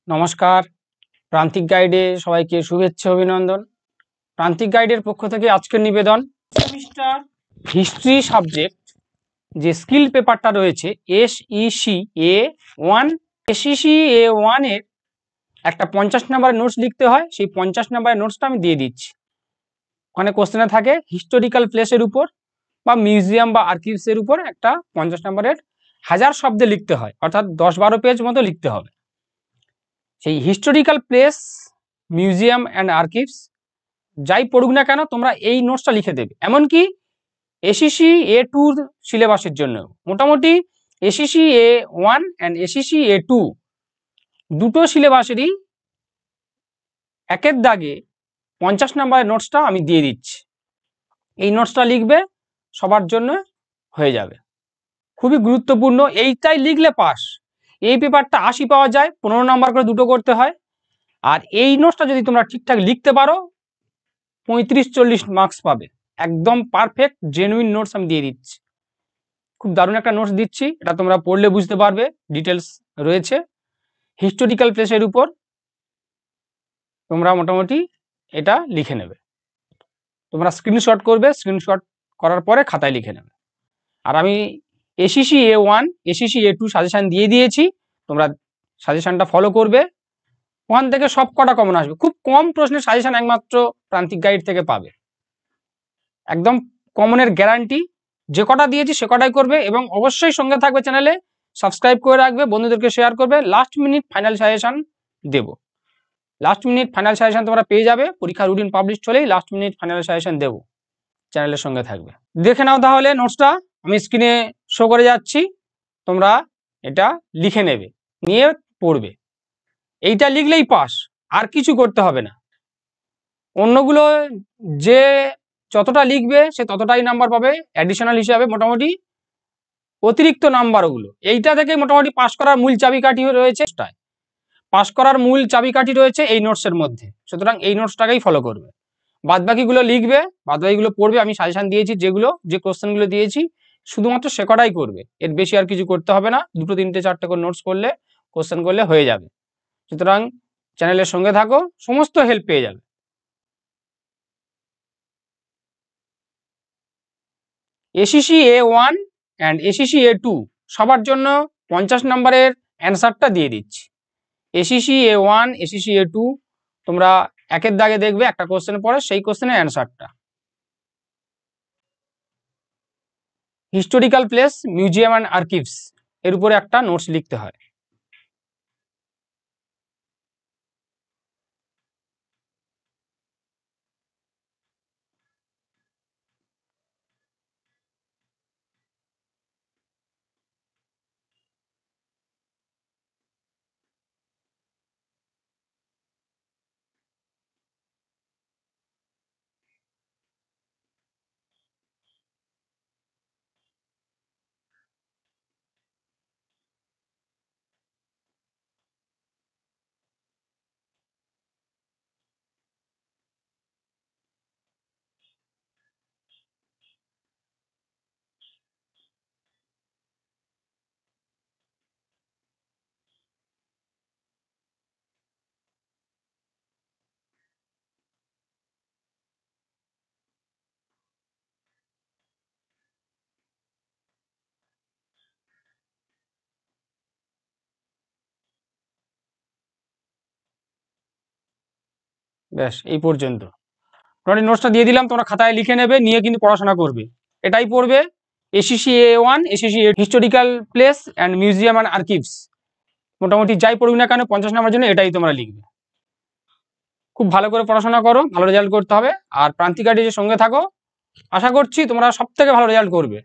নমস্কার, প্রান্তিক গাইডে সবাইকে শুভেচ্ছা অভিনন্দন। প্রান্তিক গাইডের পক্ষ থেকে আজকের নিবেদন, সেমিস্টার হিস্ট্রি সাবজেক্ট যে স্কিল পেপারটা রয়েছে SECA1, SECA1 এর একটা 50 নম্বরের নোটস লিখতে হয়। সেই 50 নম্বরের নোটসটা আমি দিয়ে দিচ্ছি। ওখানে কোশ্চেনে থাকে হিস্টোরিক্যাল প্লেসের উপর বা মিউজিয়াম বা আর্কিভসের উপর একটা 50 নম্বরের 1000 শব্দে লিখতে হয়, অর্থাৎ 10-12 পেজ মতো লিখতে হবে। সেই হিস্টোরিক্যাল প্লেস, মিউজিয়াম অ্যান্ড আর্কিভস যাই পড়ুক না কেন তোমরা এই নোটসটা লিখে দেবে। এমনকি SECA2 সিলেবাসের জন্য মোটামুটি SECA1 অ্যান্ড SECA2 দুটো সিলেবাসেরই একের দাগে 50 নম্বরের নোটসটা আমি দিয়ে দিচ্ছি। এই নোটসটা লিখবে, সবার জন্য হয়ে যাবে। খুবই গুরুত্বপূর্ণ, এইটাই লিখলে পাস। এই পেপারটা 80 পাওয়া যায়, 15 নম্বর করে দুটো করতে হয়। আর এই নোটসটা যদি তোমরা ঠিকঠাক লিখতে পারো 35-40 মার্কস পাবে। একদম পারফেক্ট জেনুইন নোটস আমি দিয়ে দিচ্ছি। খুব দারুণ একটা নোটস দিচ্ছি, এটা তোমরা পড়লে বুঝতে পারবে। ডিটেলস রয়েছে হিস্টোরিক্যাল প্লেসের উপর, তোমরা মোটামুটি এটা লিখে নেবে। তোমরা স্ক্রিনশট করবে, স্ক্রিনশট করার পরে খাতায় লিখে নেবে। আর আমি SECA1, SECA2 সাজেশান দিয়ে দিয়েছি, তোমরা সাজেশানটা ফলো করবে। ওখান থেকে সব কটা কমন আসবে। খুব কম প্রশ্নের সাজেশন একমাত্র প্রান্তিক গাইড থেকে পাবে, একদম কমনের গ্যারান্টি। যে কটা দিয়েছি সে কটাই করবে এবং অবশ্যই সঙ্গে থাকবে, চ্যানেলে সাবস্ক্রাইব করে রাখবে, বন্ধুদেরকে শেয়ার করবে। লাস্ট মিনিট ফাইনাল সাজেশন দেব, লাস্ট মিনিট ফাইনাল সাজেশন তোমরা পেয়ে যাবে। পরীক্ষার রুটিন পাবলিশ চলেই লাস্ট মিনিট ফাইনাল সাজেশন দেব, চ্যানেলের সঙ্গে থাকবে। দেখে নাও তাহলে নোটসটা, আমি স্ক্রিনে শো করে যাচ্ছি, তোমরা এটা লিখে নেবে, নিয়ে পড়বে। এইটা লিখলেই পাস, আর কিছু করতে হবে না। অন্যগুলো যে যতটা লিখবে সে ততটাই নাম্বার পাবে অ্যাডিশনাল হিসাবে, মোটামুটি অতিরিক্ত নাম্বার ওগুলো। এইটা থেকে মোটামুটি পাস করার মূল চাবিকাঠি রয়েছে, পাস করার মূল চাবিকাঠি রয়েছে এই নোটসের মধ্যে। সুতরাং এই নোটসটাকেই ফলো করবে, বাদবাকিগুলো লিখবে, বাদবাকিগুলো পড়বে। আমি সাজেশন দিয়েছি যেগুলো, যে কোশ্চেনগুলো দিয়েছি শুধুমাত্র সে কটাই করবে, এর বেশি আর কিছু করতে হবে না। 2, 3, 4 করে নোটস করলে, কোশ্চেন করলে হয়ে যাবে। সুতরাং চ্যানেলের সঙ্গে থাকো, সমস্ত হেল্প পেয়ে যাবে। SECA1 অ্যান্ড SECA2 সবার জন্য 50 নম্বরের অ্যান্সারটা দিয়ে দিচ্ছি। SECA1, SECA2 তোমরা একের দাগে দেখবে একটা কোশ্চেন পরে, সেই কোশ্চেনের অ্যান্সারটা। হিস্টোরিক্যাল প্লেস, মিউজিয়াম অ্যান্ড আর্কিভস এর উপরে একটা নোটস লিখতে হয়। ব্যাস এই পর্যন্ত তোমাদের নোটসটা দিয়ে দিলাম, তোমরা খাতায় লিখে নেবে, নিয়ে কিন্তু পড়াশোনা করবে। এটাই পড়বে SECA1, SECA historical place and museum and আর্কিভস। মোটামুটি যাই পড়ুক না কেন 50 নম্বরের জন্য এটাই তোমরা লিখবে। খুব ভালো করে পড়াশোনা করো, ভালো রেজাল্ট করতে হবে। আর প্রান্তিক গাইডের সঙ্গে থাকো, আশা করছি তোমরা সব থেকে ভালো রেজাল্ট করবে।